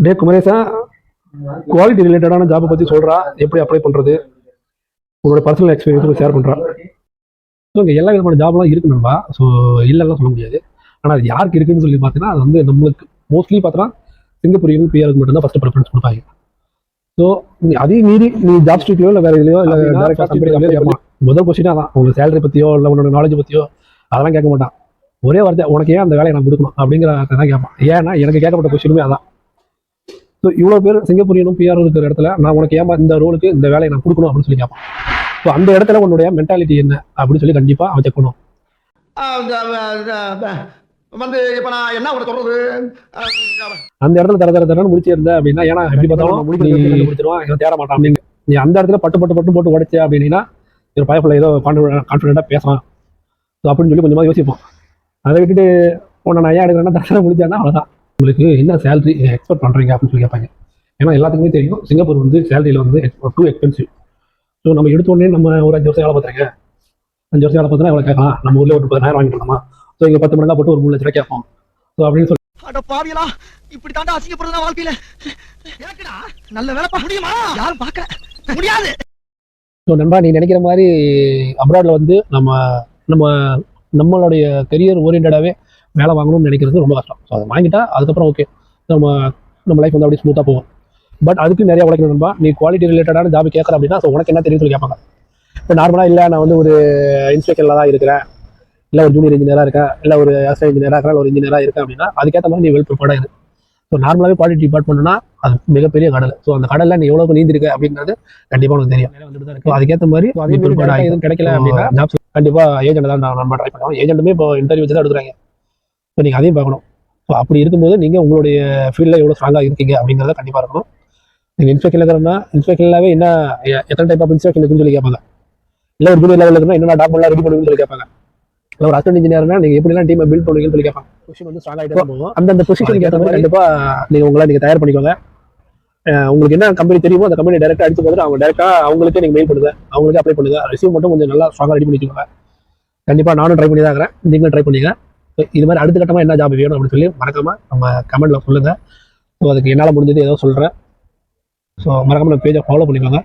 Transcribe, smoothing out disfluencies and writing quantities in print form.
டே குமரேசா, quality ரிலேட்டடான ஜாப்பை பற்றி சொல்கிறா, எப்படி அப்ளை பண்ணுறது, உங்களோட பர்சனல் எக்ஸ்பீரியன்ஸும் ஷேர் பண்ணுறா. ஸோ இங்கே எல்லா விதமான ஜாப்லாம் இருக்கு நண்பா. ஸோ இல்லைலாம் சொல்ல முடியாது. ஆனால் அது யாருக்கு இருக்குன்னு சொல்லி பார்த்தீங்கன்னா, அது வந்து நம்மளுக்கு மோஸ்ட்லி பார்த்தோன்னா சிங்கப்பூரியன் பிஆருக்கு மட்டும்தான் ஃபஸ்ட்டு ப்ரிஃபரன்ஸ் கொடுப்பாங்க. ஸோ அதையும் மீறி நீ ஜாப் ஸ்ட்ரீட்லையோ இல்லை வேறு இதுலையோ இல்லை டேரக்டாக கம்பெனிலையோ கேட்பான். முதல் கொஸ்டினாக தான் உங்கள் சேலரி பற்றியோ இல்லை உன்னோட நாலேஜ் பற்றியோ அதெல்லாம் கேட்க மாட்டான். ஒரே வார்த்தை, உனக்கு ஏன் அந்த வேலையை நான் கொடுக்கணும் அப்படிங்கிற தான் கேட்பான். ஏன்னா எனக்கு கேட்கப்பட்ட கொஸ்டினுமே அதான். ஸோ இவ்வளோ பேர் சிங்கப்பூரியனும் பிஆரும் இருக்கிற இடத்துல நான் உனக்கு ஏன் இந்த ரோலுக்கு இந்த வேலையை நான் கொடுக்கணும் அப்படின்னு சொல்லி கேட்பான். ஸோ அந்த இடத்துல உன்னுடைய மென்டாலிட்டி என்ன அப்படின்னு சொல்லி கண்டிப்பாக அவன் செக் பண்ணுவான். வந்து இப்ப நான் என்ன சொல்றது, அந்த இடத்துல தர முடிச்சு இருந்த அப்படின்னா, ஏன்னா எப்படி பார்த்தாலும் முடிச்சிருவான், எனக்கு தேட மாட்டான் அப்படிங்க. நீ அந்த இடத்துல பட்டு போட்டு உடைச்ச அப்படின்னா ஒரு பயப்பில் ஏதோ கான்ஃபிடென்ட்டாக பேசலாம். ஸோ அப்படின்னு சொல்லி கொஞ்சமாக யோசிப்போம். அதை விட்டுட்டு உன்னை நான் ஏன் எடுக்கிறேன்னா தர முடிச்சான்னா அவ்வளோதான். உங்களுக்கு என்ன சேலரி எக்ஸ்பெக்ட் பண்ணுறீங்க அப்படின்னு சொல்லி கேட்பாங்க. ஏன்னா எல்லாத்துக்குமே தெரியும் சிங்கப்பூர் வந்து சேலரியில் வந்து டூ எக்ஸ்பென்சிவ். ஸோ நம்ம எடுத்தோடனே நம்ம ஒரு 5 வருஷம் வேலை பார்த்துருங்க, 5 வருஷம் வேலை பார்த்தோன்னா எவ்வளோ கேட்கலாம், நம்ம ஊரில் ஒரு 30,000 வாங்கிட்டு இருக்கோமா, ஸோ இங்கே 10 மடங்காக போட்டு ஒரு 3 லட்ச ரூபாய் கேட்போம். ஸோ அப்படின்னு சொல்லி பாவியலா இப்படி தாண்டா அசிங்கப்படுறதா வாழ்க்கையில எனக்குடா நல்ல வேலை முடியுமா, யாரும் பார்க்க முடியாது. ஸோ நண்பா, நீ நினைக்கிற மாதிரி அப்ராடில் வந்து நம்மளுடைய கெரியர் ஓரியன்டாகவே வேலை வாங்கணும்னு நினைக்கிறது ரொம்ப கஷ்டம். ஸோ அதை வாங்கிட்டா அதுக்கப்புறம் ஓகே, நம்ம லைஃப் வந்து அப்படியே ஸ்மூத்தாக போகும். பட் அதுக்கு நிறைய உழைக்கணும் நண்பா. நீ குவாலிட்டி ரிலேட்டடான ஜாப் கேட்குற அப்படின்னா ஸோ உனக்கு என்ன தெரியும் சொல்லி கேட்பாங்க. இப்போ நார்மலாக இல்லை நான் வந்து ஒரு இன்ஸ்பெக்டரில் தான் இருக்கிறேன், இல்லை ஒரு ஜூனியர் இன்ஜினியராக இருக்கேன், இல்லை ஒரு அசிஸ்டன்ட் இன்ஜினியராக இருக்கேன், ஒரு இன்ஜினியராக இருக்கேன் அப்படின்னா அதுக்கேற்ற மாதிரி நீ வெல் ப்ரிப்பேர்டாக இருக்கு. ஸோ நார்மலாகவே குவாலிட்டி டிபார்ட்மெண்ட்னா அது மிகப்பெரிய கடல். ஸோ அந்த கடலில் நீ எவ்வளோ நீந்திருக்க அப்படிங்கிறது கண்டிப்பாக உனக்கு தெரியும். ஸோ அதுக்கேற்ற மாதிரி அதே ப்ரிப்பேர்டாக எதுவும் கிடைக்கல அப்படின்னா ஜாப்ஸ் கண்டிப்பாக ஏஜென்ட் தான் நம்ம ட்ரை பண்ணுவோம். ஏஜென்ட்டுமே இப்போ இன்டர்வியூ வச்சு தான் எடுக்கிறாங்க. ஸோ நீங்கள் அதையும் பார்க்கணும். ஸோ அப்படி இருக்கும்போது நீங்கள் உங்களுடைய ஃபீல்டில் எவ்வளோ ஸ்ட்ராங்காக இருக்கீங்க அப்படிங்கிறத கண்டிப்பாக இருக்கணும். நீங்கள் இன்ஸ்பெக்டர் இருக்கிறன்னா இன்ஸ்பெக்டர்லாவே என்ன எத்தனை டைப் ஆஃப் இன்ஸ்பெக்டர் இருக்குன்னு சொல்லி கேட்பாங்க. இல்லை ஒரு ஜூனியர் லெவலில் இருக்குன்னா என்னென்ன டாக்குமெண்ட்லாம் ரெடி பண்ணுவீங்கன்னு சொல்லி கேட்பாங்க. இல்லை ஒரு அசிஸ்டன்ட் இன்ஜினியர்னா நீங்கள் எப்படிலாம் டீமை பில்ட் பண்ணுவீங்கன்னு சொல்லி கேட்பாங்க. பொசிஷன் வந்து ஸ்ட்ராங் ஆகிட்டே போகும். அந்த பொசிஷனுக்கு ஏற்ற மாதிரி கண்டிப்பாக நீங்கள் தயார் பண்ணிக்கோங்க. உங்களுக்கு என்ன கம்பெனி தெரியுமோ அந்த கம்பெனி டேரெக்டாக அடிச்சு பார்த்துட்டு அவங்க டேரெக்டாக அவங்களுக்கே நீங்கள் மெயில் பண்ணுங்க, அவங்களுக்கே அப்ளை பண்ணுங்க. ரிசீவ் மட்டும் கொஞ்சம் நல்லா ஸ்ட்ராங்காக ரெடி பண்ணி வச்சுக்கோங்க. கண்டிப்பாக நானும் ட்ரை பண்ணி தான் இருக்கிறேன், நீங்களும் ட்ரை பண்ணிங்க. இது மாதிரி அடுத்த கட்டமாக என்ன ஜாப் வேணும் அப்படின்னு சொல்லி மறக்காமல் நம்ம கமெண்ட்டில் சொல்லுங்கள். ஸோ அதுக்கு என்னால் முடிஞ்சது ஏதோ சொல்கிறேன். ஸோ மறக்காமல் நம்ம பேஜை ஃபாலோ பண்ணிக்கோங்க.